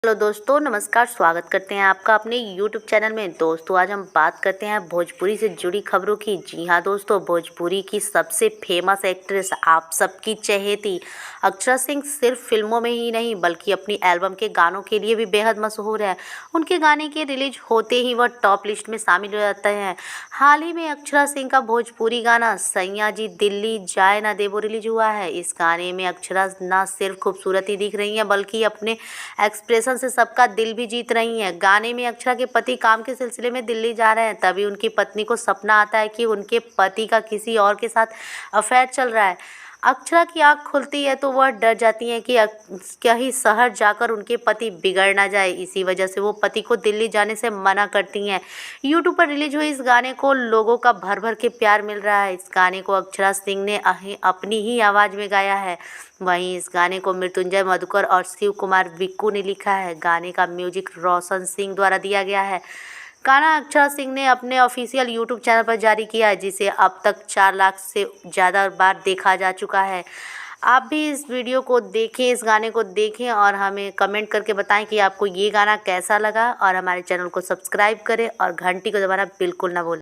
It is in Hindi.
हेलो दोस्तों, नमस्कार। स्वागत करते हैं आपका अपने YouTube चैनल में। दोस्तों, आज हम बात करते हैं भोजपुरी से जुड़ी खबरों की। जी हाँ दोस्तों, भोजपुरी की सबसे फेमस एक्ट्रेस, आप सबकी चहेती अक्षरा सिंह सिर्फ फिल्मों में ही नहीं बल्कि अपनी एल्बम के गानों के लिए भी बेहद मशहूर है। उनके गाने के रिलीज होते ही वह टॉप लिस्ट में शामिल हो जाते हैं। हाल ही में अक्षरा सिंह का भोजपुरी गाना सैया जी दिल्ली जाए ना देवो रिलीज हुआ है। इस गाने में अक्षरा न सिर्फ खूबसूरत ही दिख रही हैं बल्कि अपने एक्सप्रेशन से सबका दिल भी जीत रही हैं। गाने में अक्षरा के पति काम के सिलसिले में दिल्ली जा रहे हैं, तभी उनकी पत्नी को सपना आता है कि उनके पति का किसी और के साथ अफेयर चल रहा है। अक्षरा की आंख खुलती है तो वह डर जाती हैं कि कहीं शहर जाकर उनके पति बिगड़ ना जाए। इसी वजह से वो पति को दिल्ली जाने से मना करती हैं। यूट्यूब पर रिलीज हुए इस गाने को लोगों का भर भर के प्यार मिल रहा है। इस गाने को अक्षरा सिंह ने अपनी ही आवाज़ में गाया है। वहीं इस गाने को मृत्युंजय मधुकर और शिव कुमार विक्कू ने लिखा है। गाने का म्यूजिक रोशन सिंह द्वारा दिया गया है। गाना अक्षरा सिंह ने अपने ऑफिशियल यूट्यूब चैनल पर जारी किया है, जिसे अब तक 4 लाख से ज़्यादा बार देखा जा चुका है। आप भी इस वीडियो को देखें, इस गाने को देखें और हमें कमेंट करके बताएं कि आपको ये गाना कैसा लगा। और हमारे चैनल को सब्सक्राइब करें और घंटी को दबाना बिल्कुल ना भूलें।